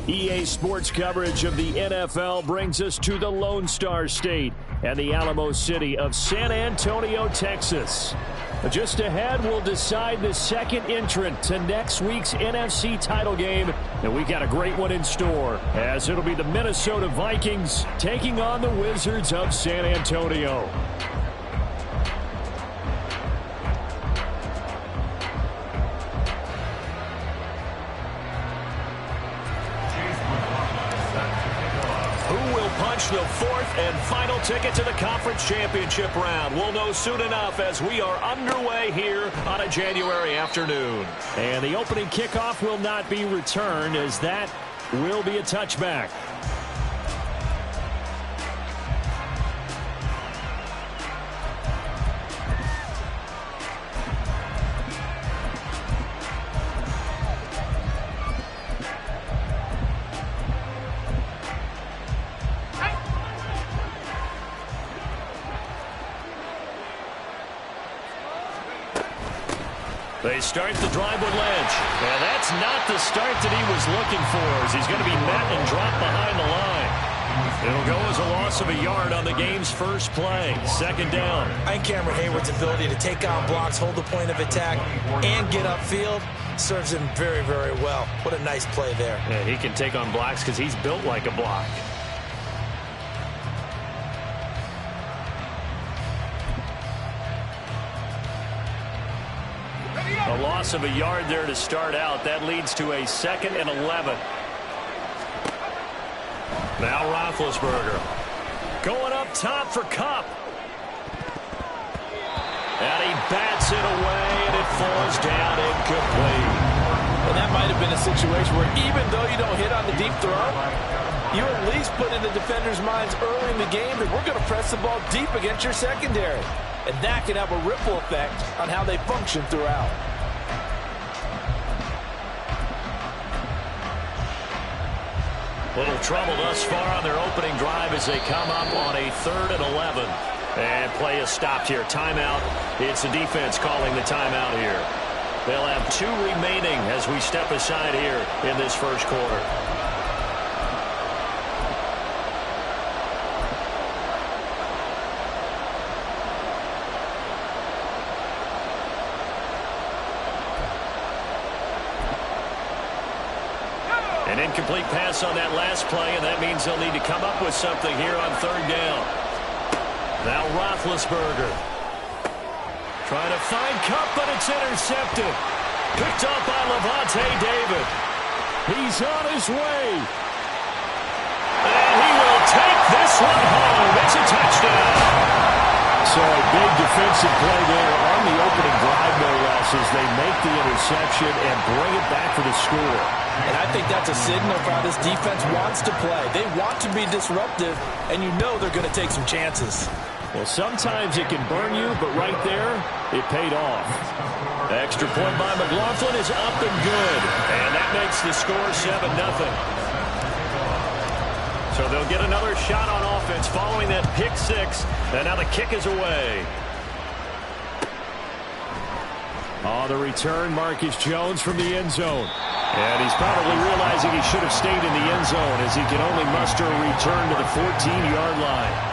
EA Sports coverage of the NFL brings us to the Lone Star State and the Alamo City of San Antonio, Texas. Just ahead, we'll decide the second entrant to next week's NFC title game. And we got a great one in store, as it'll be the Minnesota Vikings taking on the Wizards of San Antonio. The fourth and final ticket to the conference championship round. We'll know soon enough as we are underway here on a January afternoon. And the opening kickoff will not be returned, as that will be a touchback. They start the drive with Lynch. And that's not the start that he was looking for, as he's going to be met and dropped behind the line. It'll go as a loss of a yard on the game's first play. Second down. And Cameron Hayward's ability to take on blocks, hold the point of attack, and get upfield serves him very, very well. What a nice play there. Yeah, he can take on blocks because he's built like a block. A loss of a yard there to start out. That leads to a 2nd and 11. Now Roethlisberger going up top for Kupp. And he bats it away, and it falls down incomplete. And that might have been a situation where even though you don't hit on the deep throw, you at least put in the defenders' minds early in the game that we're going to press the ball deep against your secondary. And that can have a ripple effect on how they function throughout. Little trouble thus far on their opening drive as they come up on a 3rd and 11. And play is stopped here. Timeout. It's the defense calling the timeout here. They'll have 2 remaining as we step aside here in this first quarter. An incomplete pass on that last play, and that means they'll need to come up with something here on 3rd down. Now Roethlisberger trying to find Kupp, but it's intercepted. Picked up by Levante David. He's on his way. And he will take this one home. It's a touchdown. So a big defensive play there on the opening drive, no less, as they make the interception and bring it back for the score. And I think that's a signal for how this defense wants to play. They want to be disruptive, and you know they're going to take some chances. Well, sometimes it can burn you, but right there, it paid off. The extra point by McLaughlin is up and good. And that makes the score 7-0. So they'll get another shot on offense following that pick 6. And now the kick is away. On the return, Marcus Jones from the end zone. And he's probably realizing he should have stayed in the end zone, as he can only muster a return to the 14-yard line.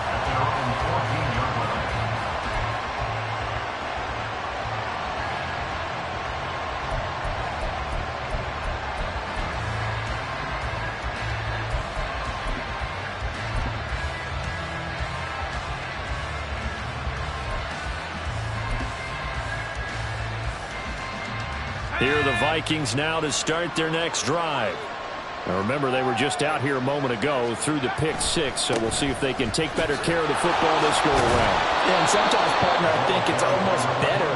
Here are the Vikings now to start their next drive. Now remember, they were just out here a moment ago through the pick 6, so we'll see if they can take better care of the football this go around. Yeah, and sometimes, partner, I think it's almost better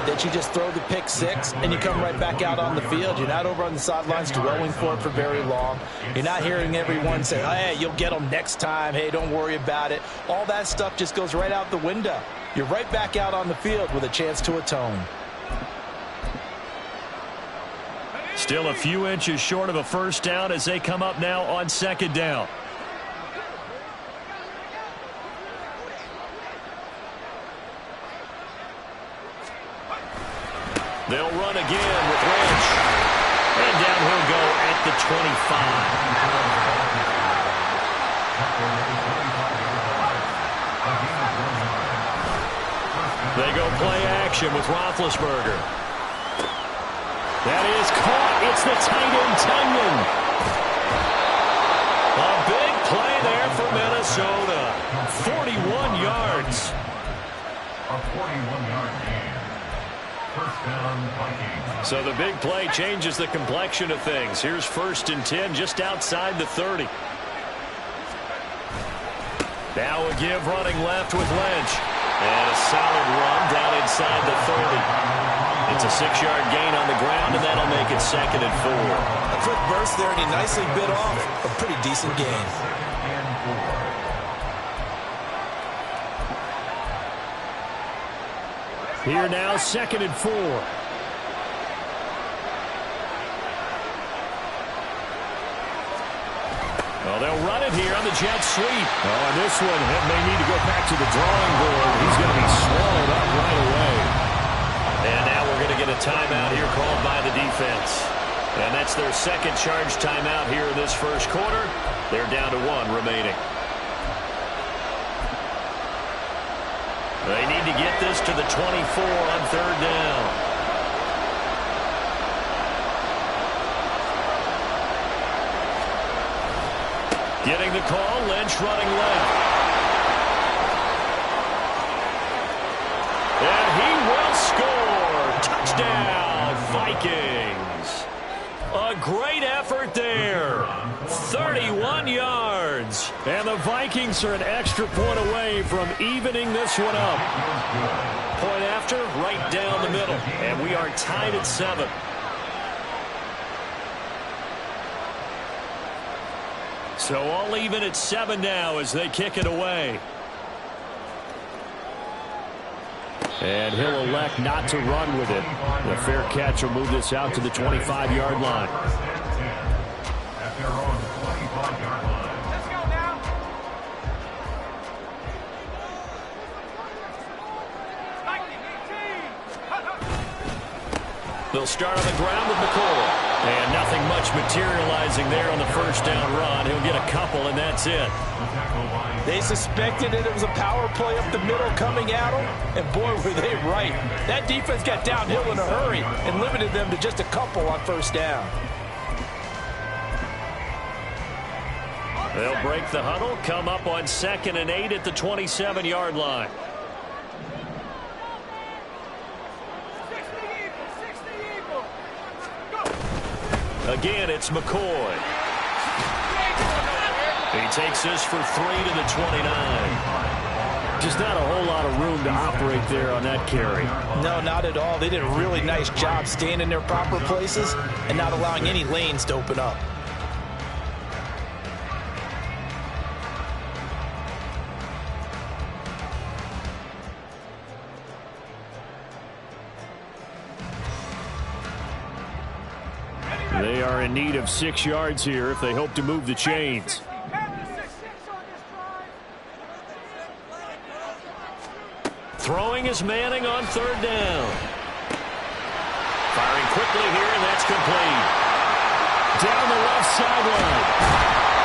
that you just throw the pick 6 and you come right back out on the field. You're not over on the sidelines dwelling for it for very long. You're not hearing everyone say, oh, hey, you'll get them next time. Hey, don't worry about it. All that stuff just goes right out the window. You're right back out on the field with a chance to atone. Still a few inches short of a first down as they come up now on 2nd down. They'll run again with Lynch. And down he'll go at the 25. action with Roethlisberger. That is caught. It's the tight end, Tunyon. A big play there for Minnesota. 41 yards. A 41-yard gain. First down, Vikings. So the big play changes the complexion of things. Here's 1st and 10 just outside the 30. Now a give running left with Lynch. And a solid run down inside the 30. It's a 6-yard gain on the ground, and that'll make it 2nd and 4. A quick burst there, and he nicely bit off a pretty decent gain. Here now, 2nd and 4. Well, they'll run it here on the jet sweep. Oh, and this one may need to go back to the drawing board. He's going to be swallowed up right away. And now we're going to get a timeout here called by the defense. And that's their 2nd charge timeout here in this 1st quarter. They're down to 1 remaining. They need to get this to the 24 on 3rd down. Getting the call, Lynch running left. And he will score. Touchdown, Vikings. A great effort there. 31 yards. And the Vikings are an extra point away from evening this one up. Point after, right down the middle. And we are tied at 7. So all even at 7 now as they kick it away. And he'll elect not to run with it. The fair catch will move this out to the 25-yard line. At their own 25-yard line. Let's go now. They'll start on the ground with McCoy. And nothing much materializing there on the 1st down run. He'll get a couple, and that's it. They suspected it was a power play up the middle coming at them, and boy, were they right. That defense got downhill in a hurry and limited them to just a couple on 1st down. They'll break the huddle, come up on 2nd and 8 at the 27-yard line. Again, it's McCoy. He takes this for 3 to the 29. Just not a whole lot of room to operate there on that carry. No, not at all. They did a really nice job staying in their proper places and not allowing any lanes to open up. They are in need of 6 yards here if they hope to move the chains. Throwing is Manning on 3rd down. Firing quickly here, and that's complete. Down the left sideline.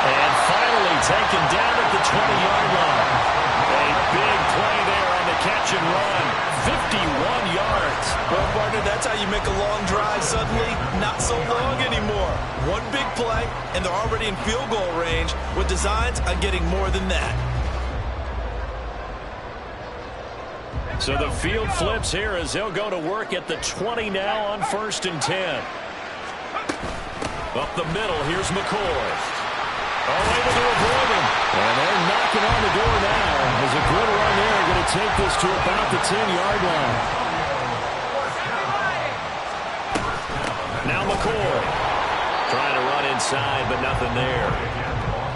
And finally taken down at the 20-yard line. A big play there on the catch and run. 51 yards. Well, partner, that's how you make a long drive suddenly not so long anymore. One big play, and they're already in field goal range with designs on getting more than that. So the field flips here as they'll go to work at the 20 now on 1st and 10. Up the middle, here's McCoy. Oh, able to avoid him. And they're knocking on the door now. As a good run there, going to take this to about the 10-yard line. Now McCoy. Trying to run inside, but nothing there.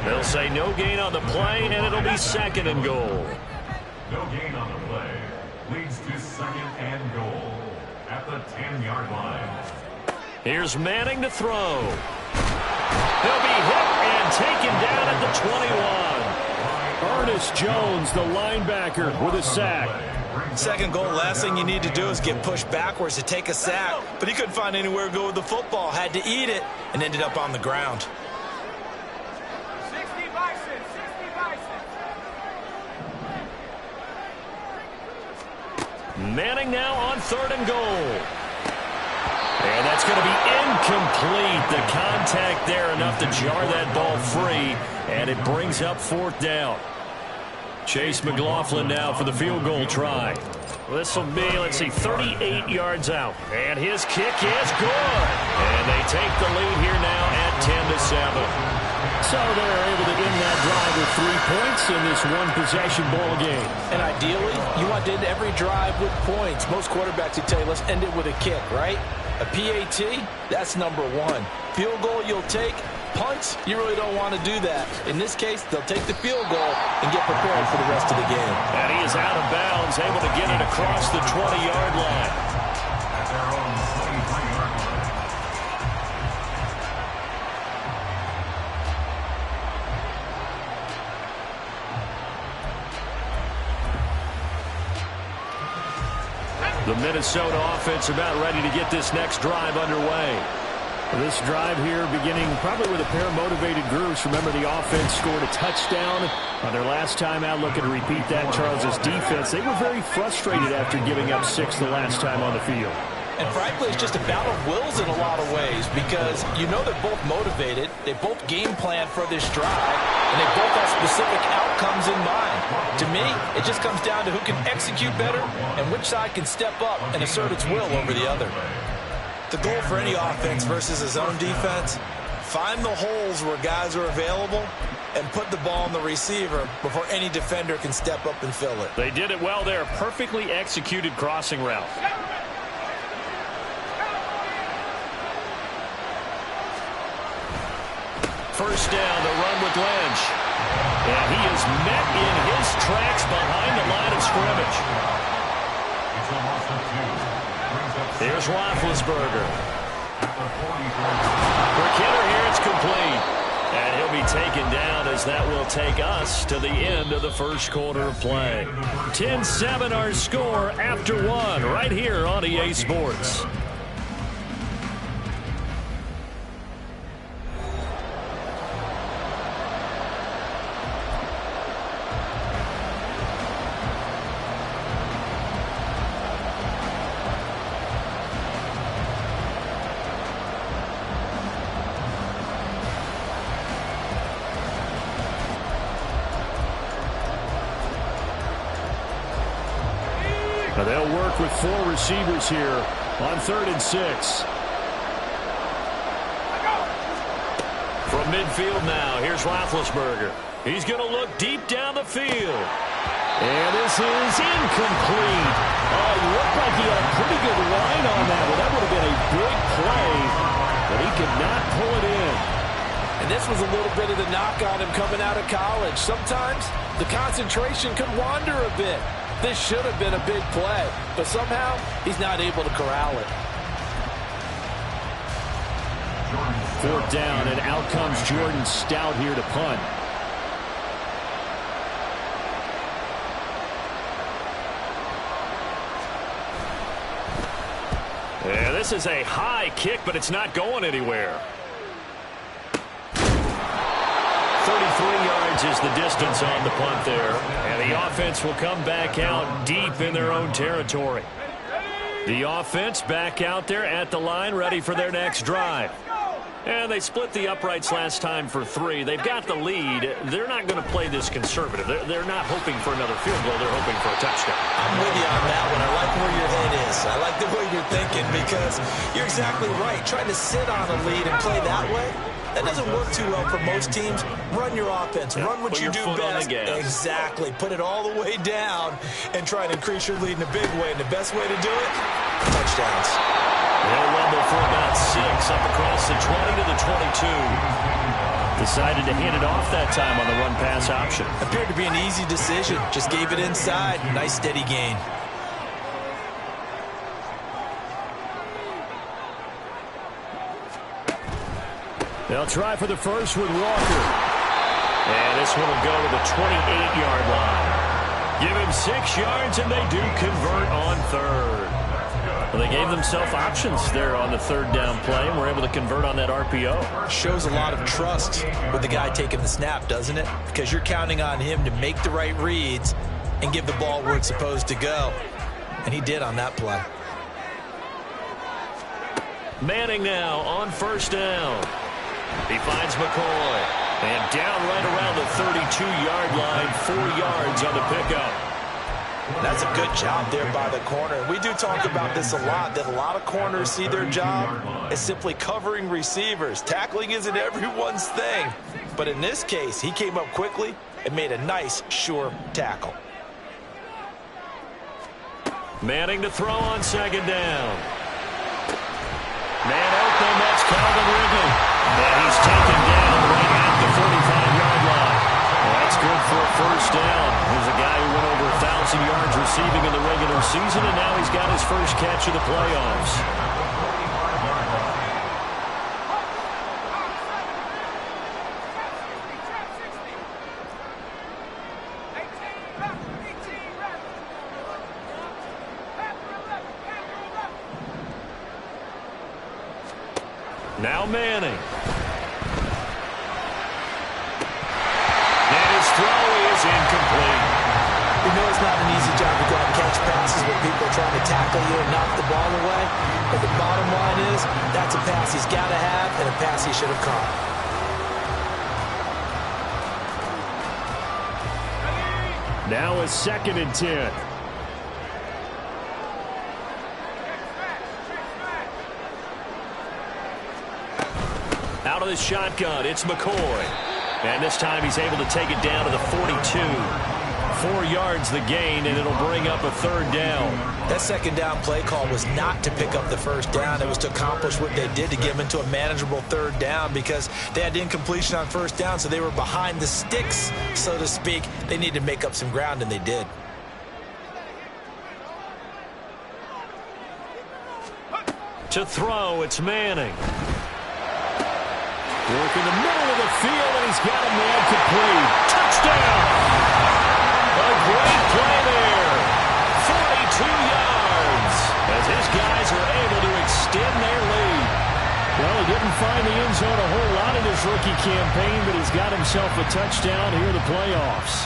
They'll say no gain on the play, and it'll be 2nd and goal. No gain on the play. Leads to 2nd and goal at the 10-yard line. Here's Manning to throw. He'll be hit and taken down at the 21. Ernest Jones, the linebacker, with a sack. 2nd goal, last thing you need to do is get pushed backwards to take a sack. But he couldn't find anywhere to go with the football. Had to eat it and ended up on the ground. 60 Bison, 60 Bison. Manning now on 3rd and goal. And that's going to be incomplete. The contact there enough to jar that ball free, and it brings up 4th down. Chase McLaughlin now for the field goal try. This will be, let's see, 38 yards out. And his kick is good. And they take the lead here now at 10-7. So they're able to end that drive with 3 points in this one-possession ball game. And ideally, you want to end every drive with points. Most quarterbacks would tell you, let's end it with a kick, right? A PAT, that's number 1. Field goal you'll take. Punts, you really don't want to do that. In this case, they'll take the field goal and get prepared for the rest of the game. And he is out of bounds, able to get it across the 20-yard line. At their own 23-yard line. The Minnesota offense about ready to get this next drive underway. This drive here beginning probably with a pair of motivated groups. Remember, the offense scored a touchdown on their last time out. Looking to repeat that. Charles's defense, they were very frustrated after giving up 6 the last time on the field. And frankly, it's just a battle of wills in a lot of ways because you know they're both motivated. They both game plan for this drive, and they both have specific outcomes in mind. To me, it just comes down to who can execute better and which side can step up and assert its will over the other. The goal for any offense versus his own defense, find the holes where guys are available and put the ball on the receiver before any defender can step up and fill it. They did it well there. Perfectly executed crossing route. First down, the run with Lynch. And he is met in his tracks behind the line of scrimmage. It's a loss of 2. Here's Roethlisberger. For Kidder here, it's complete. And he'll be taken down as that will take us to the end of the first quarter of play. 10-7 our score after 1 right here on EA Sports. They'll work with 4 receivers here on 3rd and 6. From midfield now, here's Roethlisberger. He's going to look deep down the field. And this is incomplete. It looked like he had a pretty good line on that one. That would have been a big play, but he could not pull it in. And this was a little bit of the knock on him coming out of college. Sometimes the concentration could wander a bit. This should have been a big play, but somehow he's not able to corral it. 4th down, and out comes Jordan Stout here to punt. Yeah, this is a high kick, but it's not going anywhere. 33 yards is the distance on the punt there. And the offense will come back out deep in their own territory. The offense back out there at the line, ready for their next drive. And they split the uprights last time for 3. They've got the lead. They're not going to play this conservative. They're not hoping for another field goal. They're hoping for a touchdown. I'm with you on that one. I like where your head is. I like the way you're thinking because you're exactly right. Trying to sit on a lead and play that way, that doesn't work too well for most teams. Run your offense. Run what you do best. Exactly. Put it all the way down and try to increase your lead in a big way. And the best way to do it, touchdowns. They'll rumble for about 6 up across the 20 to the 22. Decided to hand it off that time on the run-pass option. Appeared to be an easy decision. Just gave it inside. Nice steady gain. They'll try for the first with Walker. And this one will go to the 28-yard line. Give him 6 yards, and they do convert on 3rd. Well, they gave themselves options there on the 3rd down play, and were able to convert on that RPO. Shows a lot of trust with the guy taking the snap, doesn't it? Because you're counting on him to make the right reads and give the ball where it's supposed to go. and he did on that play. Manning now on first down. He finds McCoy. And down right around the 32-yard line, 4 yards on the pickup. That's a good job there by the corner. We do talk about this a lot, that a lot of corners see their job as simply covering receivers. Tackling isn't everyone's thing. But in this case, he came up quickly and made a nice, sure tackle. Manning to throw on second down. Man open, that's Calvin Ridley. And he's taken down right at the 45-yard line. Well, that's good for a first down. Here's a guy who went over 1,000 yards receiving in the regular season, and now he's got his first catch of the playoffs. Now Manning. And his throw is incomplete. You know it's not an easy job to go out and catch passes when people are trying to tackle you and knock the ball away. But the bottom line is, that's a pass he's got to have and a pass he should have caught. Now a 2nd and 10. Out of the shotgun, it's McCoy. And this time he's able to take it down to the 42. 4 yards the gain, and it'll bring up a 3rd down. That second down play call was not to pick up the first down. It was to accomplish what they did to get them into a manageable 3rd down because they had incompletion on first down, so they were behind the sticks, so to speak. They needed to make up some ground, and they did. To throw, it's Manning. Work in the middle of the field, and he's got a man complete. Touchdown! A great play there. 42 yards as his guys are able to extend their lead. Well, he didn't find the end zone a whole lot in his rookie campaign, but he's got himself a touchdown here in the playoffs.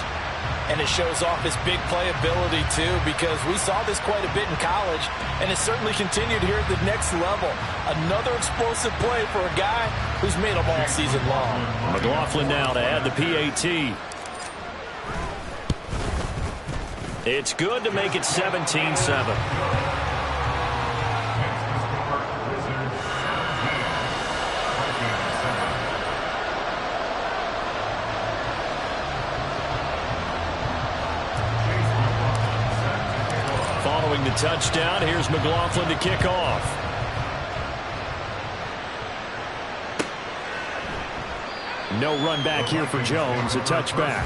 And it shows off his big play ability, too, because we saw this quite a bit in college, and it certainly continued here at the next level. Another explosive play for a guy who's made them all season long. McLaughlin now to add the PAT. It's good to make it 17-7. Following the touchdown, here's McLaughlin to kick off. No run back here for Jones, a touchback.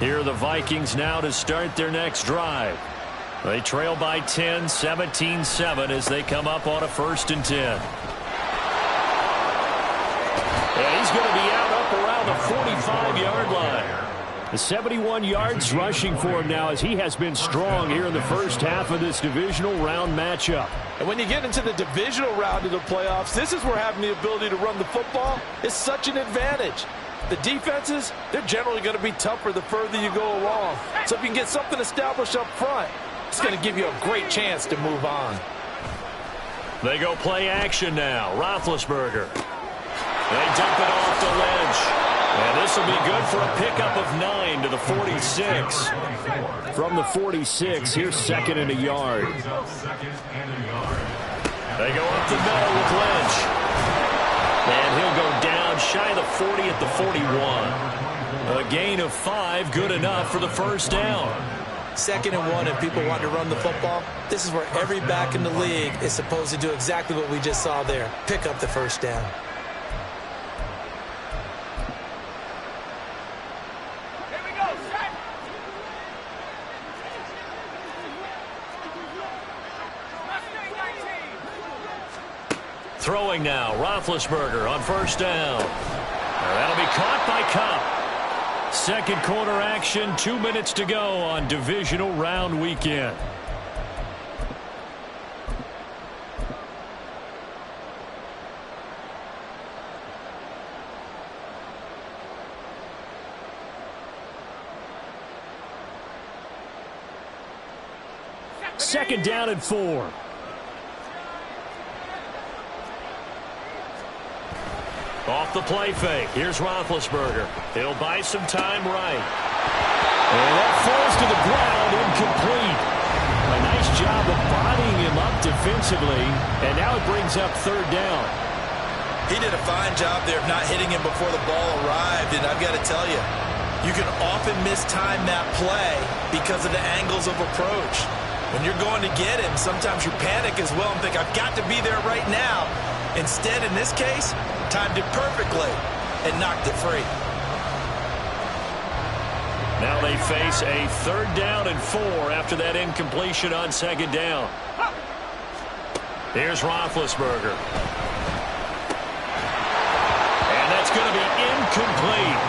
Here are the Vikings now to start their next drive. They trail by 10, 17-7 as they come up on a 1st and 10. And he's going to be up around the 45-yard line. The 71 yards rushing for him now as he has been strong here in the first half of this divisional round matchup. And when you get into the divisional round of the playoffs, this is where having the ability to run the football is such an advantage. The defenses, they're generally going to be tougher the further you go along. So if you can get something established up front, it's going to give you a great chance to move on. They go play action now. Roethlisberger. They dump it off the ledge. And this will be good for a pickup of 9 to the 46. From the 46, here's 2nd and a yard. They go up the middle with Lynch. And he'll go down shy of the 40 at the 41. A gain of 5, good enough for the first down. 2nd and 1, and people want to run the football. This is where every back in the league is supposed to do exactly what we just saw there. Pick up the first down. Here we go, set. Mustang 19. Throwing now, Roethlisberger on first down. That'll be caught by Cup. Second quarter action, 2 minutes to go on divisional round weekend. Second down and 4. Off the play fake. Here's Roethlisberger. He'll buy some time right. And that falls to the ground, incomplete. A nice job of bodying him up defensively. And now it brings up third down. He did a fine job there of not hitting him before the ball arrived. And I've got to tell you, you can often mistime that play because of the angles of approach. When you're going to get him, sometimes you panic as well and think, I've got to be there right now. Instead, in this case, timed it perfectly and knocked it free. Now they face a third down and 4 after that incompletion on second down. Here's Roethlisberger. And that's going to be incomplete.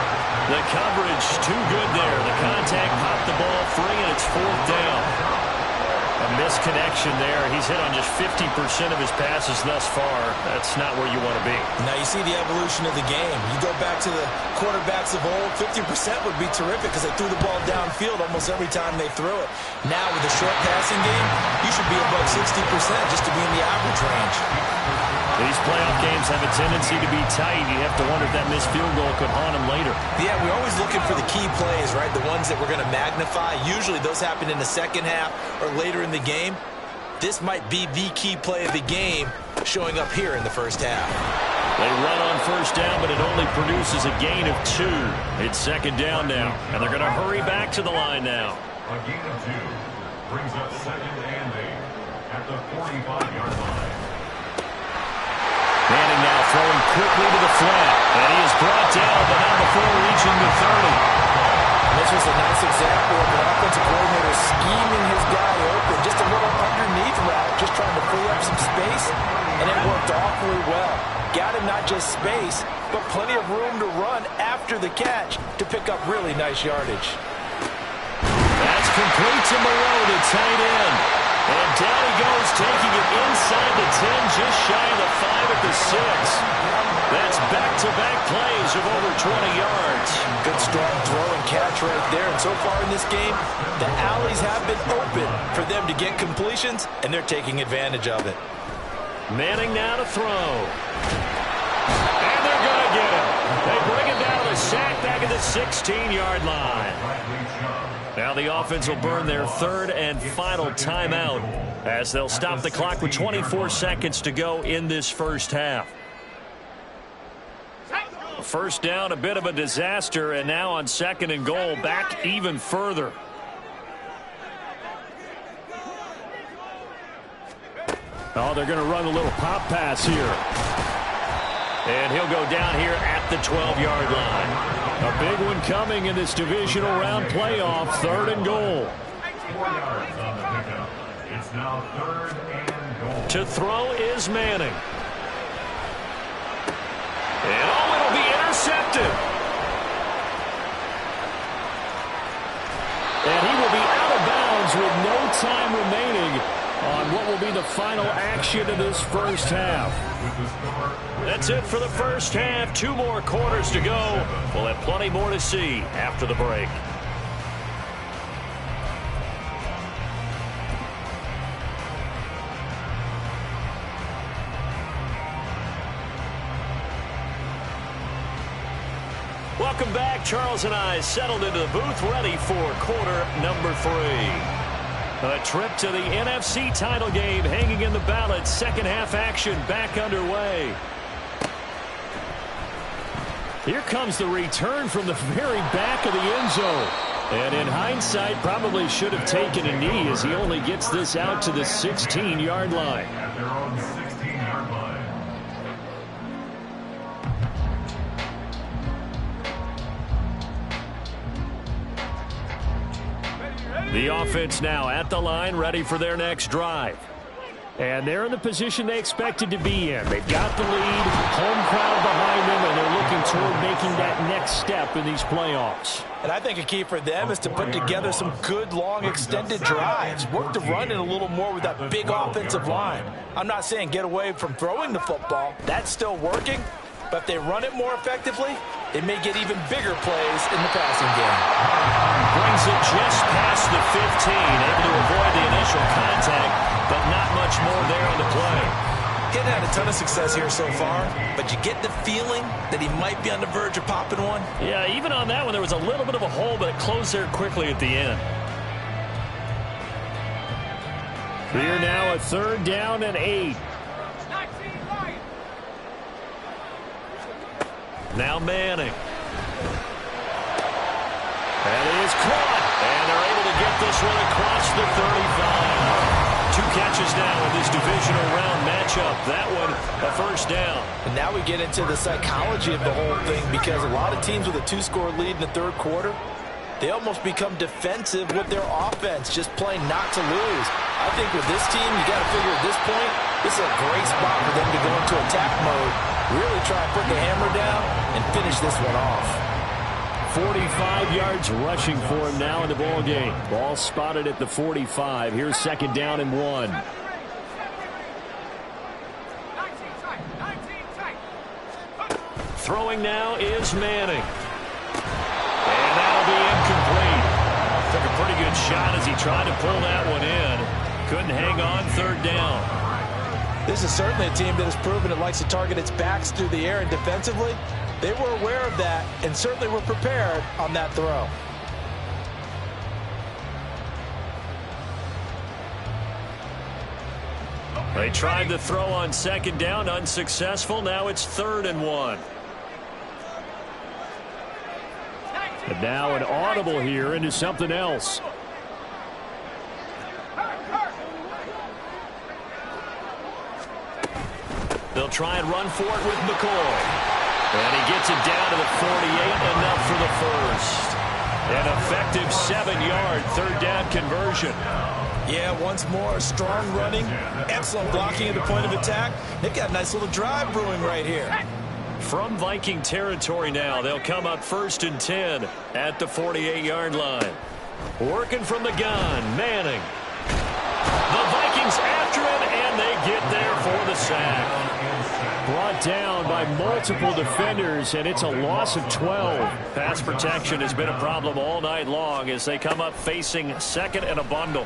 The coverage too good there. The contact popped the ball free, and it's fourth down. A misconnection there. He's hit on just 50% of his passes thus far. That's not where you want to be. Now you see the evolution of the game. You go back to the quarterbacks of old, 50% would be terrific because they threw the ball downfield almost every time they threw it. Now with the short passing game, you should be above 60% just to be in the average range. These playoff games have a tendency to be tight. You have to wonder if that missed field goal could haunt him later. Yeah, we're always looking for the key plays, right? The ones that we're going to magnify. Usually those happen in the second half or later in the game. This might be the key play of the game showing up here in the first half. They run on first down, but it only produces a gain of 2. It's second down now, and they're going to hurry back to the line now. A gain of 2 brings up second and 8 at the 45-yard line. Manning now throwing quickly to the flat, and he is brought down, but not before reaching the 30. This was a nice example of an offensive coordinator scheming his guy open, just a little underneath route, just trying to free up some space, and it worked awfully well. Got him not just space, but plenty of room to run after the catch to pick up really nice yardage. That's complete to Moreau, the tight end. And down he goes, taking it inside the 10, just shy of the 5 at the 6. That's back-to-back plays of over 20 yards. Good strong throw and catch right there. And so far in this game, the alleys have been open for them to get completions, and they're taking advantage of it. Manning now to throw. And they're going to get him. They bring him down to the sack back at the 16-yard line. Now the offense will burn their third and final timeout as they'll stop the clock with 24 seconds to go in this first half. First down, a bit of a disaster, and now on second and goal, back even further. Oh, they're going to run a little pop pass here. And he'll go down here at the 12-yard line. A big one coming in this divisional round playoff, third and goal. 4 yards on the pickup. It's now third and goal. To throw is Manning. And oh, it'll be intercepted. And he will be out of bounds with no time remaining on what will be the final action of this first half. That's it for the first half. 2 more quarters to go. We'll have plenty more to see after the break. Welcome back. Charles and I settled into the booth, ready for quarter number 3. A trip to the NFC title game hanging in the balance. Second half action back underway. Here comes the return from the very back of the end zone. And in hindsight, probably should have taken a knee as he only gets this out to the 16-yard line. At their own 16-yard line. The offense now at the line, ready for their next drive. And they're in the position they expected to be in. They've got the lead, home crowd behind them, and they're looking toward making that next next step in these playoffs. And I think a key for them is to put together some good, long, extended drives. Work the run in a little more with that big offensive line. I'm not saying get away from throwing the football. That's still working. But if they run it more effectively, they may get even bigger plays in the passing game. Brings it just past the 15, able to avoid the initial contact, but not much more there on the play. He's had a ton of success here so far, but you get the feeling that he might be on the verge of popping one. Yeah, even on that one, there was a little bit of a hole, but it closed there quickly at the end. Here now a 3rd down and 8. Now Manning. That is caught. And they're able to get this one across the 35. 2 catches now in this divisional round matchup. That one a 1st down. And now we get into the psychology of the whole thing, because a lot of teams with a 2-score lead in the 3rd quarter, they almost become defensive with their offense, just playing not to lose. I think with this team, you got to figure at this point, this is a great spot for them to go into attack mode, really try and put the hammer down and finish this one off. 45 yards rushing for him now in the ball game. Ball spotted at the 45. Here's 2nd down and 1. Throwing now is Manning. And that'll be incomplete. Took a pretty good shot as he tried to pull that one in. Couldn't hang on. 3rd down. This is certainly a team that has proven it likes to target its backs through the air, and defensively, they were aware of that and certainly were prepared on that throw. They tried the throw on 2nd down, unsuccessful. Now it's 3rd and 1. And now an audible here into something else. They'll try and run for it with McCoy. And he gets it down to the 48, enough for the 1st. An effective 7-yard 3rd down conversion. Yeah, once more, strong running, excellent blocking at the point of attack. They've got a nice little drive brewing right here. From Viking territory now, they'll come up 1st and 10 at the 48-yard line. Working from the gun, Manning. The Vikings after him, and they get there for the sack. Brought down by multiple defenders, and it's a loss of 12. Pass protection has been a problem all night long as they come up facing 2nd and a bundle.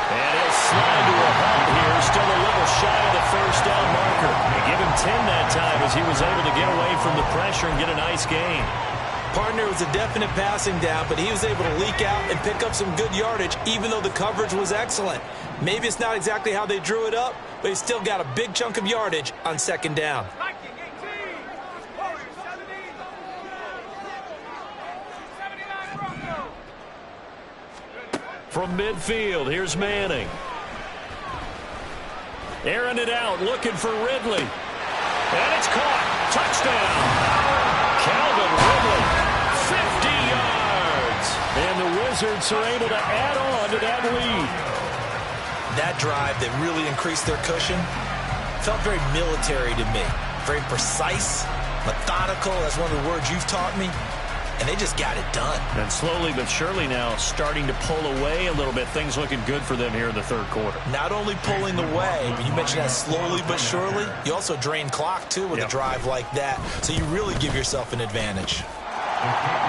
And he'll slide to a halt here, still a little shy of the 1st down marker. They give him 10 that time as he was able to get away from the pressure and get a nice gain. Partner was a definite passing down, but he was able to leak out and pick up some good yardage, even though the coverage was excellent. Maybe it's not exactly how they drew it up, but he still got a big chunk of yardage on 2nd down. From midfield, here's Manning. Airing it out, looking for Ridley. And it's caught. Touchdown. Calvin Ridley, 50 yards. And the Wizards are able to add on to that lead. That drive that really increased their cushion felt very military to me. Very precise, methodical. That's one of the words you've taught me. And they just got it done. And slowly but surely now starting to pull away a little bit. Things looking good for them here in the 3rd quarter. Not only pulling away, but you mentioned that slowly but surely. You also drain clock, too, with a drive like that. So you really give yourself an advantage.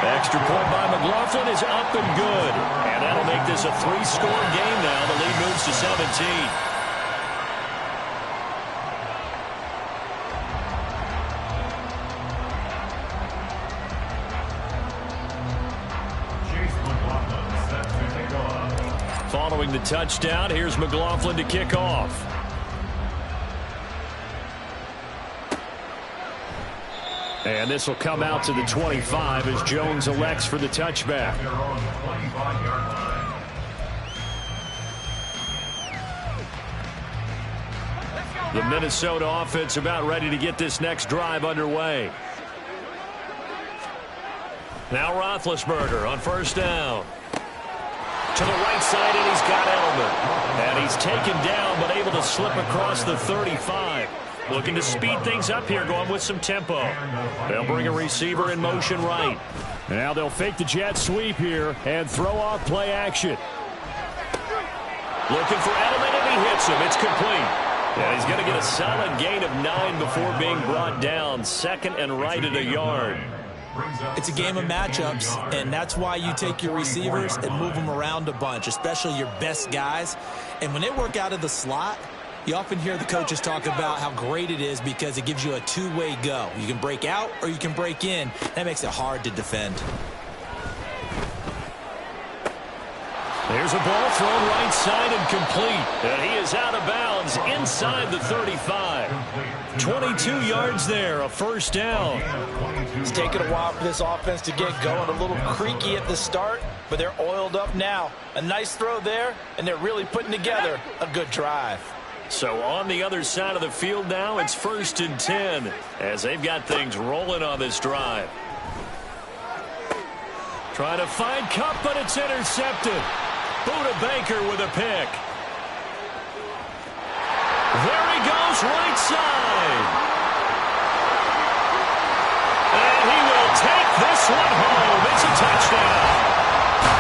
Extra point by McLaughlin is up and good. And that'll make this a 3-score game now. The lead moves to 17. Following the touchdown, here's McLaughlin to kick off. And this will come out to the 25 as Jones elects for the touchback. The Minnesota offense about ready to get this next drive underway. Now Roethlisberger on 1st down. To the right side, and he's got Edelman. And he's taken down, but able to slip across the 35. Looking to speed things up here, going with some tempo. They'll bring a receiver in motion right. Now they'll fake the jet sweep here and throw off play action. Looking for Edelman, and he hits him. It's complete. And he's going to get a solid gain of 9 before being brought down. Second and right at a yard. It's a game of matchups, and that's why you take your receivers and move them around a bunch, especially your best guys. And when they work out of the slot, you often hear the coaches talk about how great it is because it gives you a two-way go. You can break out or you can break in. That makes it hard to defend. There's a ball thrown right side and complete. And he is out of bounds inside the 35. 22 yards there, a first down. It's taken a while for this offense to get going. A little creaky at the start, but they're oiled up now. A nice throw there, and they're really putting together a good drive. So on the other side of the field now, it's 1st and 10 as they've got things rolling on this drive. Trying to find Cup, but it's intercepted. Buda Baker with a pick. There he goes, right side. And he will take this one home. It's a touchdown.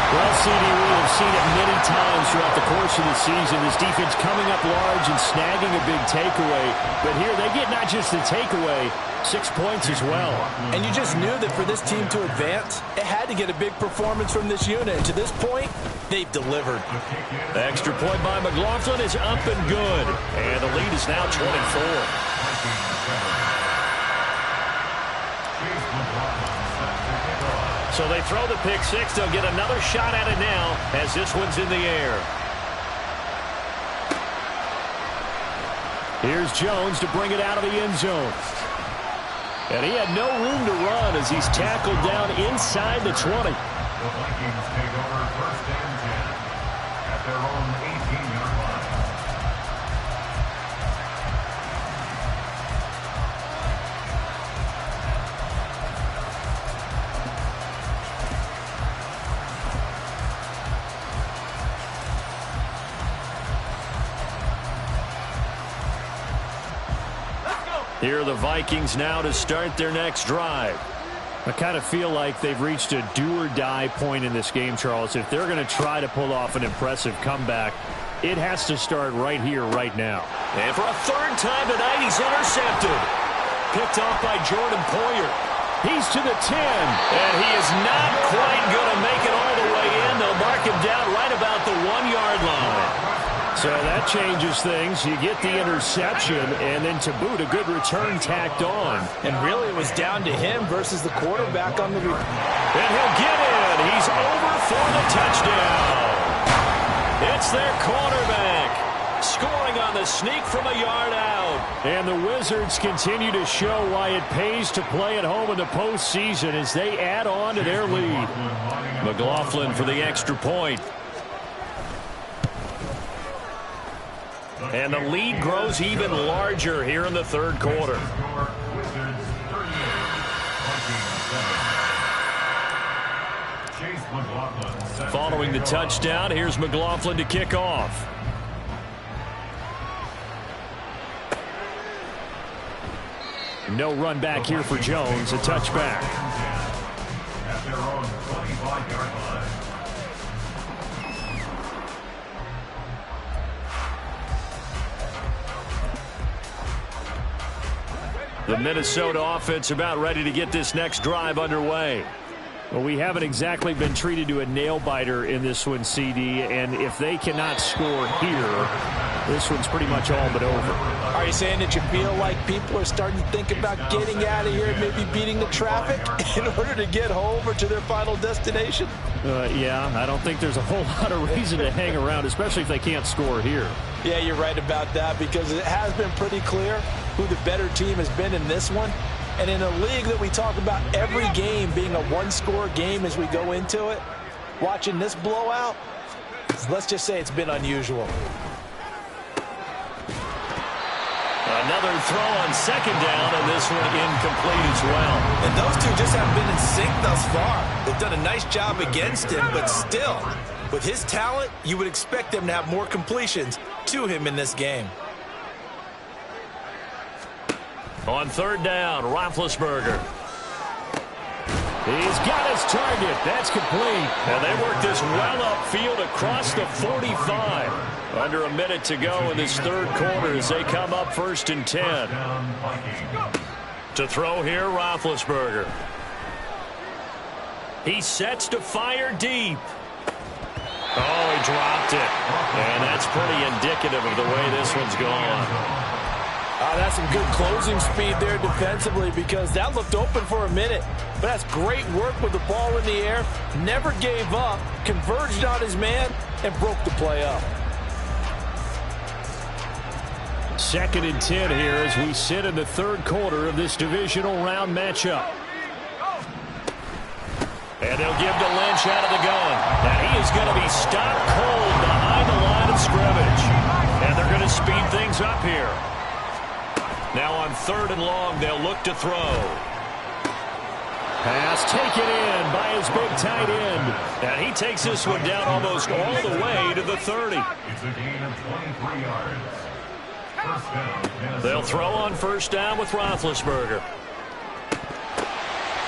Well, CD, we have seen it many times throughout the course of the season. This defense coming up large and snagging a big takeaway. But here they get not just the takeaway, 6 points as well. And you just knew that for this team to advance, it had to get a big performance from this unit. And to this point, they've delivered. The extra point by McLaughlin is up and good. And the lead is now 24. So they throw the pick six. They'll get another shot at it now as this one's in the air. Here's Jones to bring it out of the end zone. And he had no room to run as he's tackled down inside the 20. The Vikings take over 1st and 10 at their own 18-yard line. Here are the Vikings now to start their next drive. I kind of feel like they've reached a do-or-die point in this game, Charles. If they're going to try to pull off an impressive comeback, it has to start right here, right now. And for a third time tonight, he's intercepted. Picked off by Jordan Poyer. He's to the 10, and he is not quite going to make it all the way in. They'll mark him down right about the 1-yard line. So that changes things. You get the interception, and then to boot, a good return tacked on. And really, it was down to him versus the quarterback on the... And he'll get in. He's over for the touchdown. It's their quarterback scoring on the sneak from a yard out. And the Wizards continue to show why it pays to play at home in the postseason as they add on to their lead. McLaughlin for the extra point. And the lead grows even larger here in the third quarter. Following the touchdown, here's McLaughlin to kick off. No run back here for Jones, a touchback. At their own 25-yard line. The Minnesota offense about ready to get this next drive underway. Well, we haven't exactly been treated to a nail-biter in this one, CD, and if they cannot score here, this one's pretty much all but over. Are you saying that you feel like people are starting to think about getting out of here, maybe beating the traffic in order to get home or to their final destination? Yeah, I don't think there's a whole lot of reason to hang around, especially if they can't score here. Yeah, you're right about that because it has been pretty clear who the better team has been in this one. And in a league that we talk about every game being a one-score game as we go into it, watching this blowout, let's just say it's been unusual. Another throw on second down, and this one incomplete as well. And those two just haven't been in sync thus far. They've done a nice job against him, but still, with his talent, you would expect them to have more completions to him in this game. On third down, Roethlisberger. He's got his target. That's complete. And they work this well upfield across the 45. Under a minute to go in this third quarter as they come up 1st and 10. To throw here, Roethlisberger. He sets to fire deep. Oh, he dropped it. And that's pretty indicative of the way this one's gone. That's some good closing speed there defensively because that looked open for a minute. But that's great work with the ball in the air. Never gave up, converged on his man, and broke the play up. 2nd and 10 here as we sit in the third quarter of this divisional round matchup. And they'll give to Lynch out of the gun. And he is going to be stopped cold behind the line of scrimmage. And they're going to speed things up here. Now on 3rd and long, they'll look to throw. Pass taken in by his big tight end. And he takes this one down almost all the way to the 30. It's a gain of 23 yards. First down. They'll throw on 1st down with Roethlisberger.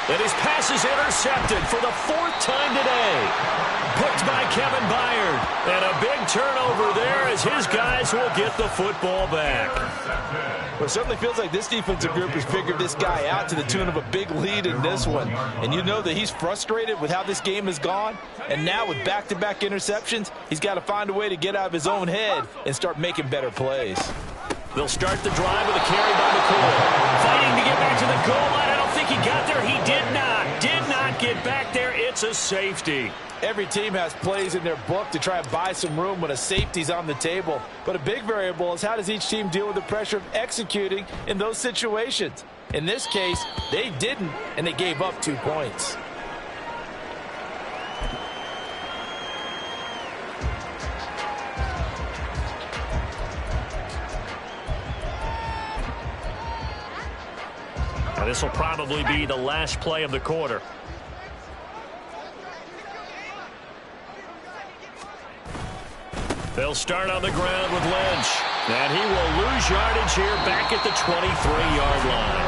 And his pass is intercepted for the 4th time today. Picked by Kevin Byard. And a big turnover there as his guys will get the football back. Well, it certainly feels like this defensive group has figured this guy out to the tune of a big lead in this one. And you know that he's frustrated with how this game has gone. And now with back-to-back interceptions, he's got to find a way to get out of his own head and start making better plays. They'll start the drive with a carry by McCoy. Fighting to get back to the goal line. I don't think he got there. He did not get back there. It's a safety. Every team has plays in their book to try and buy some room when a safety's on the table. But a big variable is how does each team deal with the pressure of executing in those situations. In this case, they didn't, and they gave up 2 points. Now this will probably be the last play of the quarter. They'll start on the ground with Lynch. And he will lose yardage here back at the 23-yard line.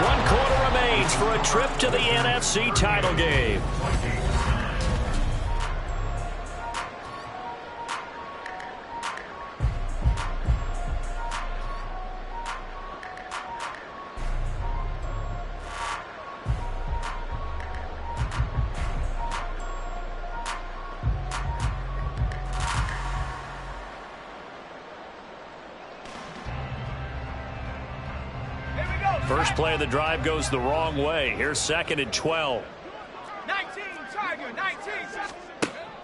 1 quarter remains for a trip to the NFC title game. First play of the drive goes the wrong way. Here's 2nd and 12. 19, Tiger, 19.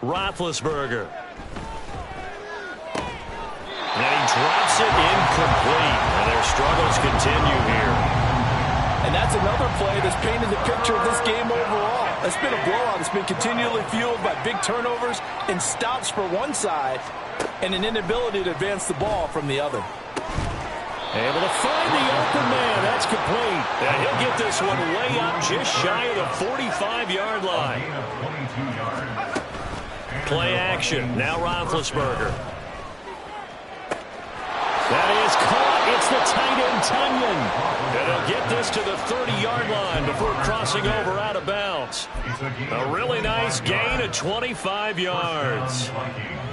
Roethlisberger. And he drops it incomplete. And their struggles continue here. And that's another play that's painted the picture of this game overall. It's been a blowout. It's been continually fueled by big turnovers and stops for one side and an inability to advance the ball from the other. Able to find the open man. That's complete. And he'll get this one way up just shy of the 45-yard line. Play action. Now Roethlisberger. That is caught. It's the tight end, Tunyon. And he'll get this to the 30-yard line before crossing over out of bounds. A really nice gain of 25 yards.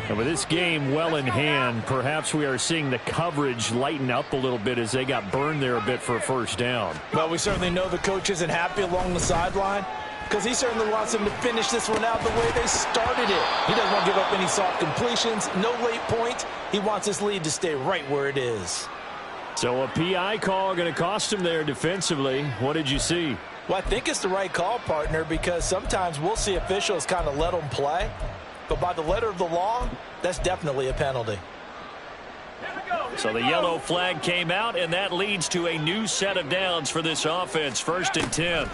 And with this game well in hand, perhaps we are seeing the coverage lighten up a little bit as they got burned there a bit for a first down. Well, we certainly know the coach isn't happy along the sideline because he certainly wants them to finish this one out the way they started it. He doesn't want to give up any soft completions, no late points. He wants his lead to stay right where it is. So a PI call going to cost him there defensively. What did you see? Well, I think it's the right call, partner, because sometimes we'll see officials kind of let them play. But by the letter of the law, that's definitely a penalty. So the yellow flag came out, and that leads to a new set of downs for this offense. 1st and 10.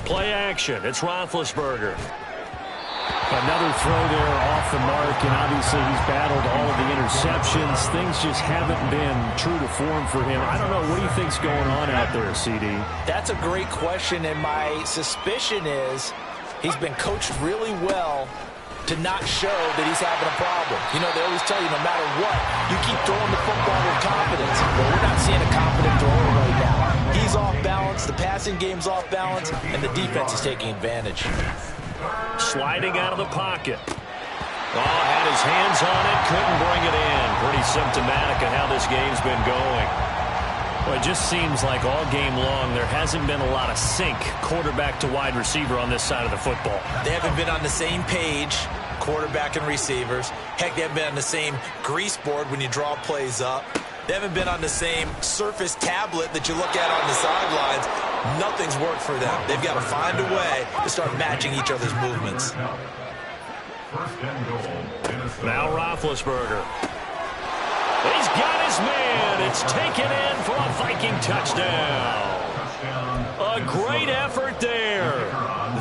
Play action. It's Roethlisberger. Another throw there off the mark, and obviously he's battled all of the interceptions. Things just haven't been true to form for him. I don't know. What do you think's going on out there, CD? That's a great question, and my suspicion is he's been coached really well to not show that he's having a problem. You know, they always tell you no matter what, you keep throwing the football with confidence. Well, we're not seeing a confident thrower right passing game's off balance, and the defense is taking advantage. Sliding out of the pocket. Oh, had his hands on it, couldn't bring it in. Pretty symptomatic of how this game's been going. Well, it just seems like all game long there hasn't been a lot of sync quarterback to wide receiver on this side of the football. They haven't been on the same page, quarterback and receivers. Heck, they haven't been on the same grease board when you draw plays up. They haven't been on the same Surface tablet that you look at on the sidelines. Nothing's worked for them. They've got to find a way to start matching each other's movements. Now Roethlisberger. He's got his man. It's taken in for a Viking touchdown. A great effort there.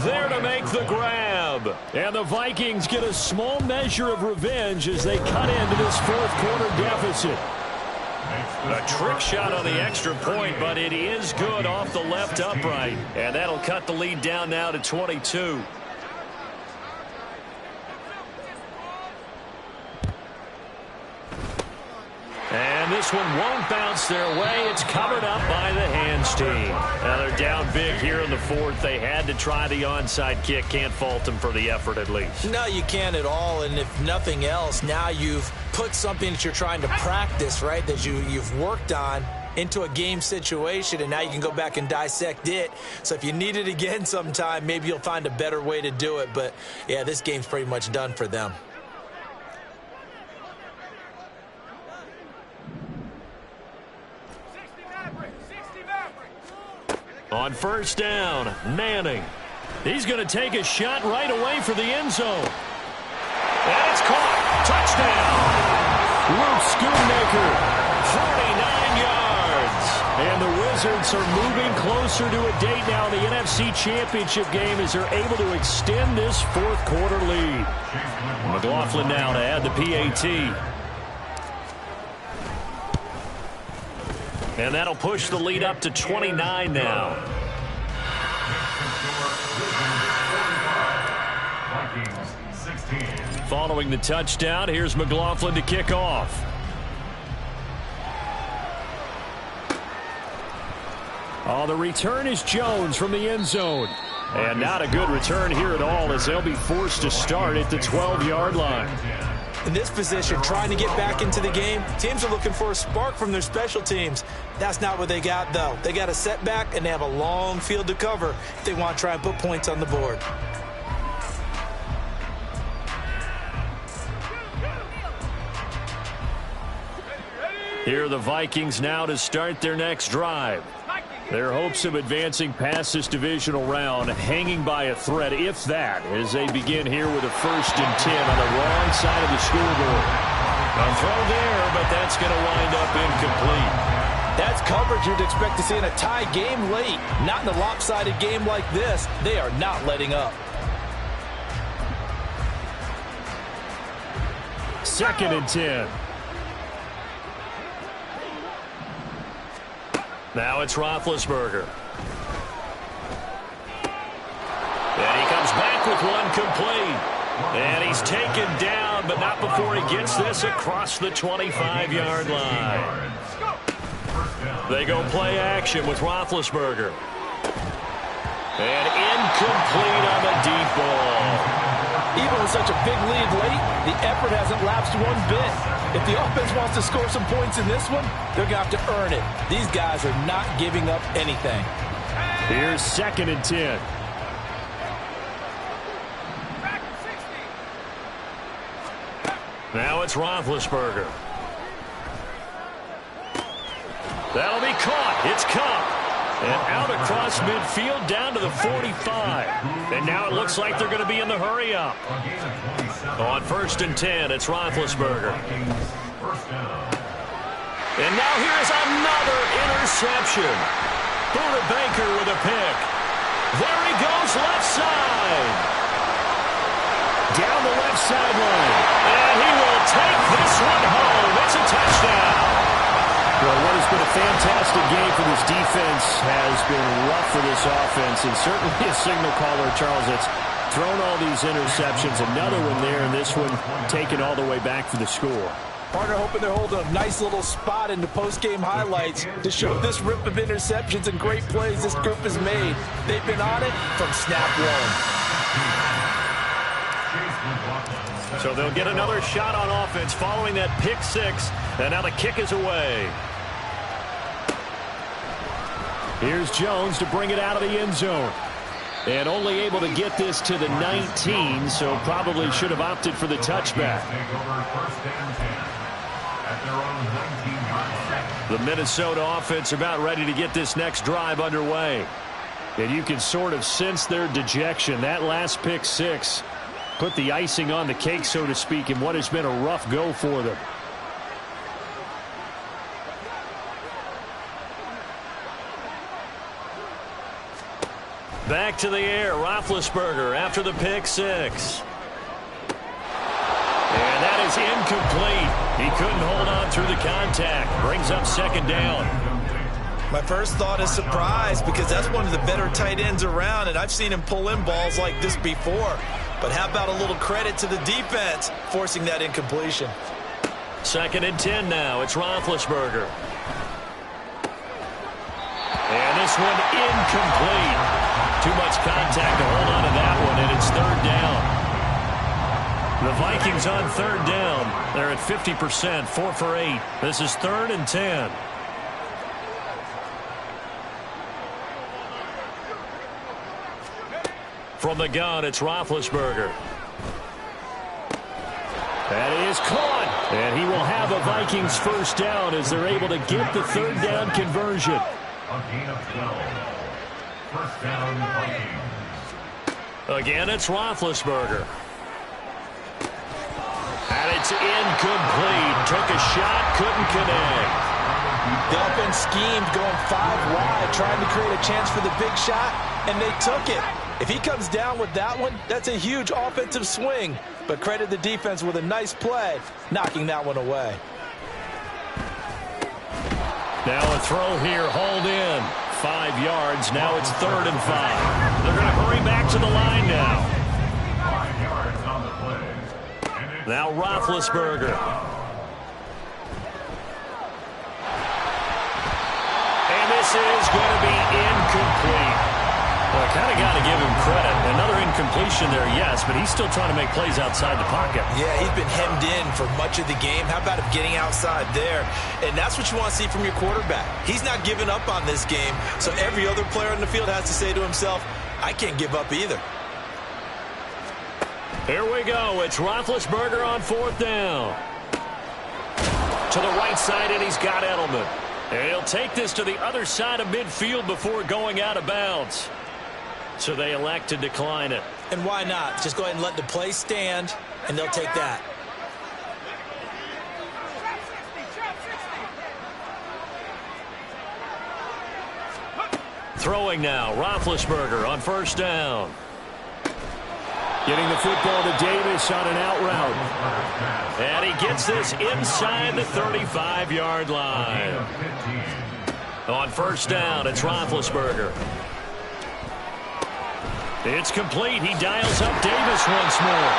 There to make the grab. And the Vikings get a small measure of revenge as they cut into this fourth quarter deficit. A trick shot on the extra point, but it is good off the left upright. And that'll cut the lead down now to 22. And this one won't bounce their way. It's covered up by the hands team. Now they're down big here in the fourth. They had to try the onside kick. Can't fault them for the effort at least. No, you can't at all. And if nothing else, now you've put something that you're trying to practice, right, that you've worked on into a game situation, and now you can go back and dissect it. So if you need it again sometime, maybe you'll find a better way to do it. But, yeah, this game's pretty much done for them. On first down, Manning. He's going to take a shot right away for the end zone. And it's caught. Touchdown. Luke Schoonmaker, 49 yards. And the Wizards are moving closer to a date now in the NFC Championship game as they're able to extend this fourth quarter lead. McLaughlin now to add the PAT. And that'll push the lead up to 29 now. Following the touchdown, here's McLaughlin to kick off. Oh, the return is Jones from the end zone. And not a good return here at all as they'll be forced to start at the 12-yard line. In this position, trying to get back into the game, teams are looking for a spark from their special teams. That's not what they got, though. They got a setback, and they have a long field to cover if they want to try and put points on the board. Here are the Vikings now to start their next drive. Their hopes of advancing past this divisional round hanging by a thread, if that, as they begin here with a 1st and 10 on the wrong side of the scoreboard. A throw there, but that's going to wind up incomplete. That's coverage you'd expect to see in a tie game late. Not in a lopsided game like this. They are not letting up. 2nd and 10. Now it's Roethlisberger. And he comes back with one complete. And he's taken down, but not before he gets this across the 25-yard line. They go play action with Roethlisberger. And incomplete on the deep ball. Even with such a big lead late, the effort hasn't lapsed one bit. If the offense wants to score some points in this one, they're going to have to earn it. These guys are not giving up anything. Here's 2nd and 10. Now it's Roethlisberger. That'll be caught. It's caught. And out across midfield down to the 45. And now it looks like they're going to be in the hurry up. On 1st and 10, it's Roethlisberger. And now here's another interception. Buda Baker with a pick. There he goes left side. Down the left sideline. And he will take this one home. It's a touchdown. Well, what has been a fantastic game for this defense has been rough for this offense, and certainly a signal caller, Charles, that's thrown all these interceptions. Another one there, and this one taken all the way back for the score. Partner hoping they're holding a nice little spot in the post-game highlights to show this rip of interceptions and great plays this group has made. They've been on it from snap one. So they'll get another shot on offense following that pick six. And now the kick is away. Here's Jones to bring it out of the end zone. And only able to get this to the 19, so probably should have opted for the touchback. The Minnesota offense about ready to get this next drive underway. And you can sort of sense their dejection. That last pick six put the icing on the cake, so to speak, in what has been a rough go for them. Back to the air, Roethlisberger after the pick six. And that is incomplete. He couldn't hold on through the contact. Brings up second down. My first thought is surprise, because that's one of the better tight ends around, and I've seen him pull in balls like this before. But how about a little credit to the defense forcing that incompletion? 2nd and 10 now. It's Roethlisberger. And this one incomplete. Too much contact to hold on to that one, and it's 3rd down. The Vikings on 3rd down. They're at 50%, 4 for 8. This is 3rd and 10. From the gun, it's Roethlisberger. That is caught. And he will have a Vikings first down as they're able to get the 3rd down conversion. A gain of 12. First down, Vikings. Again, it's Roethlisberger. And it's incomplete. Took a shot, couldn't connect. The offense schemed going 5 wide, trying to create a chance for the big shot, and they took it. If he comes down with that one, that's a huge offensive swing. But credit the defense with a nice play, knocking that one away. Now a throw here, hauled in. 5 yards, now it's 3rd and 5. They're going to hurry back to the line now. 5 yards on the play. Now Roethlisberger. And this is going to be incomplete. Well, I kind of got to give him credit. Another incompletion there, yes, but he's still trying to make plays outside the pocket. Yeah, he's been hemmed in for much of the game. How about him getting outside there? And that's what you want to see from your quarterback. He's not giving up on this game, so every other player on the field has to say to himself, I can't give up either. Here we go. It's Roethlisberger on 4th down. To the right side, and he's got Edelman. And he'll take this to the other side of midfield before going out of bounds. So they elect to decline it. And why not? Just go ahead and let the play stand, and they'll take that. Throwing now, Roethlisberger on 1st down. Getting the football to Davis on an out route. And he gets this inside the 35-yard line. On 1st down, it's Roethlisberger. It's complete. He dials up Davis once more.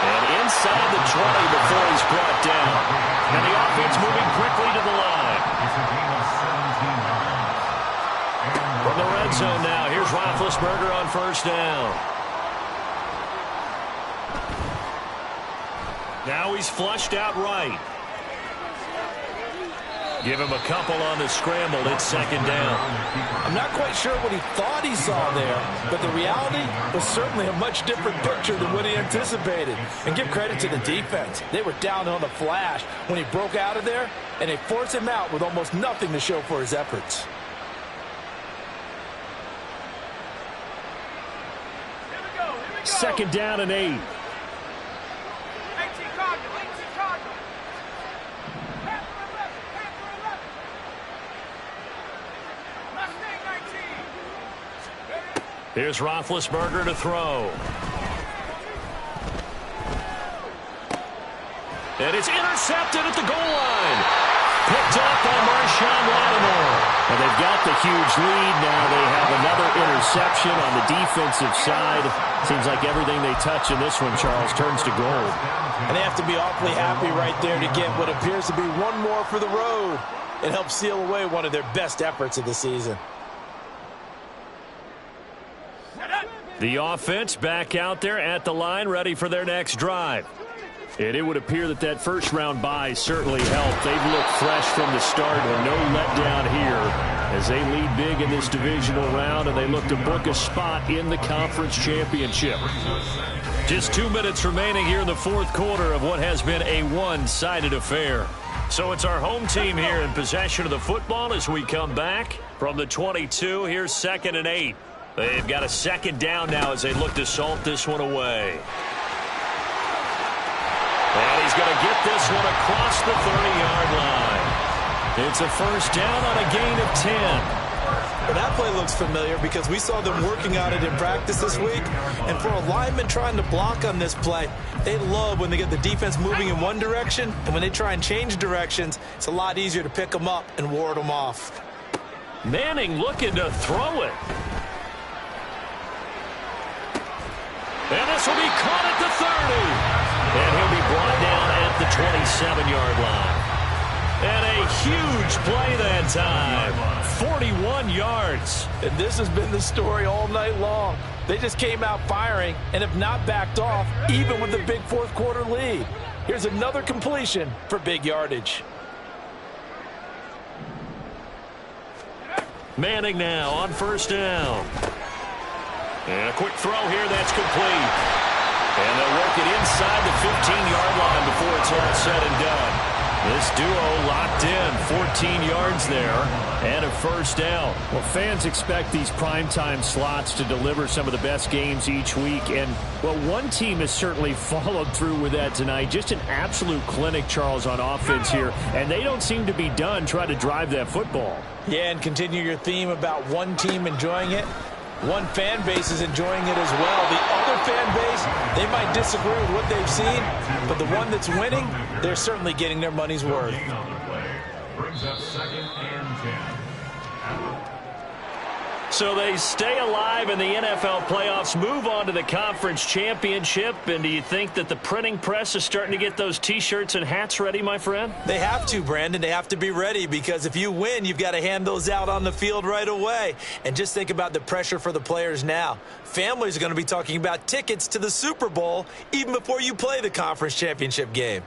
And inside the 20 before he's brought down. And the offense moving quickly to the line. From the red zone now, here's Roethlisberger on 1st down. Now he's flushed out right. Give him a couple on the scramble. It's 2nd down. I'm not quite sure what he thought he saw there, but the reality was certainly a much different picture than what he anticipated. And give credit to the defense. They were down on the flash when he broke out of there, and they forced him out with almost nothing to show for his efforts. Here we go. 2nd down and 8. 18 Cardinal, 18 Cardinal. Mustang 19. Here's Roethlisberger to throw. And it's intercepted at the goal line. picked up by Marshawn Lattimore. And they've got the huge lead. Now they have another interception on the defensive side. Seems like everything they touch in this one, Charles, turns to gold. And they have to be awfully happy right there to get what appears to be one more for the road. It helps seal away one of their best efforts of the season. The offense back out there at the line, ready for their next drive. And it would appear that that first-round bye certainly helped. They've looked fresh from the start and no letdown here as they lead big in this divisional round, and they look to book a spot in the conference championship. Just 2 minutes remaining here in the fourth quarter of what has been a one-sided affair. So it's our home team here in possession of the football as we come back from the 22. Here's 2nd and 8. They've got a second down now as they look to salt this one away. And he's going to get this one across the 30-yard line. It's a first down on a gain of 10. Well, that play looks familiar because we saw them working on it in practice this week. And for a lineman trying to block on this play, they love when they get the defense moving in one direction. And when they try and change directions, it's a lot easier to pick them up and ward them off. Manning looking to throw it. And this will be caught at the 30. And he'll be brought down at the 27-yard line. And a huge play that time. 41 yards. And this has been the story all night long. They just came out firing and have not backed off, even with the big fourth quarter lead. Here's another completion for big yardage. Manning now on first down. And a quick throw here that's complete. And they'll work it inside the 15-yard line before it's all said and done. This duo locked in, 14 yards there, and a first down. Well, fans expect these primetime slots to deliver some of the best games each week. And, well, one team has certainly followed through with that tonight. Just an absolute clinic, Charles, on offense here. And they don't seem to be done trying to drive that football. Yeah, and continue your theme about one team enjoying it. One fan base is enjoying it as well. The other fan base, they might disagree with what they've seen, but the one that's winning, they're certainly getting their money's worth. Brings up 2nd and 10. So they stay alive in the NFL playoffs, move on to the conference championship. And do you think that the printing press is starting to get those T-shirts and hats ready, my friend? They have to, Brandon. They have to be ready because if you win, you've got to hand those out on the field right away. And just think about the pressure for the players now. Families are going to be talking about tickets to the Super Bowl even before you play the conference championship game.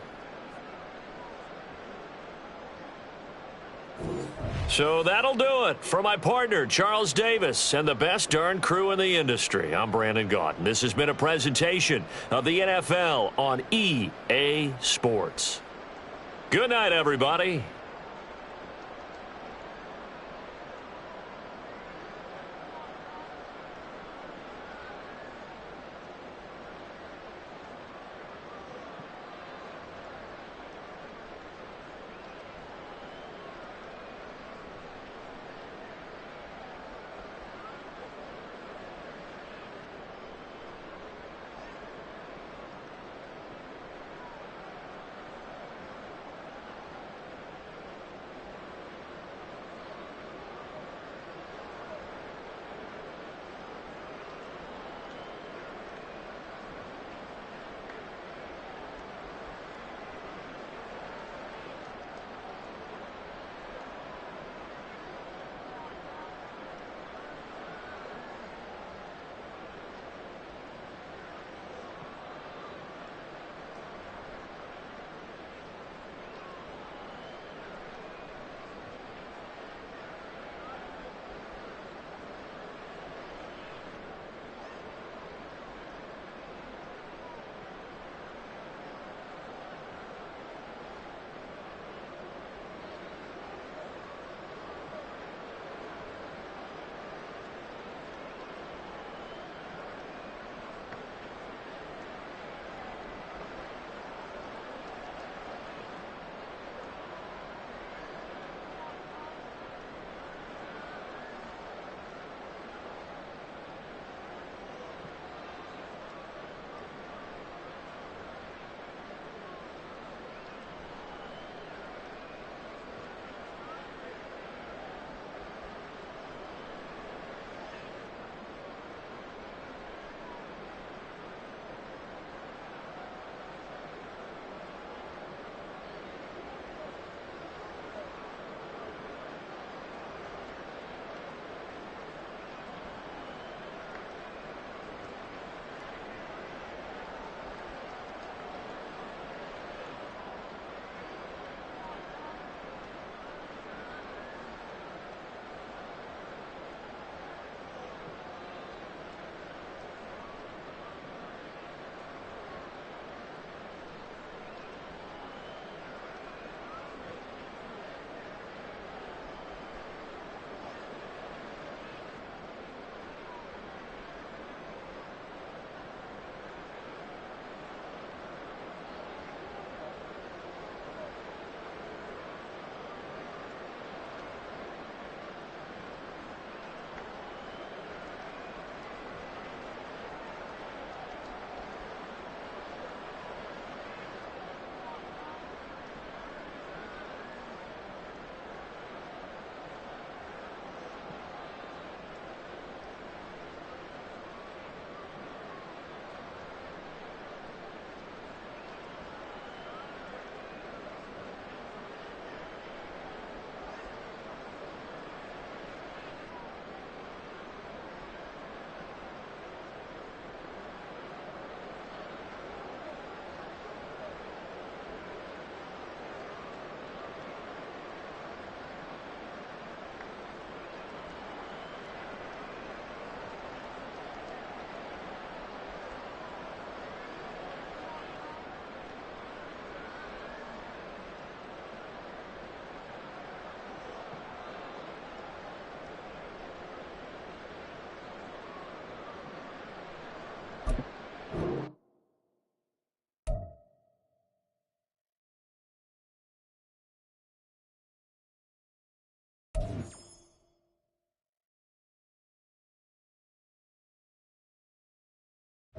So that'll do it for my partner, Charles Davis, and the best darn crew in the industry. I'm Brandon Gaudin. This has been a presentation of the NFL on EA Sports. Good night, everybody.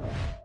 it.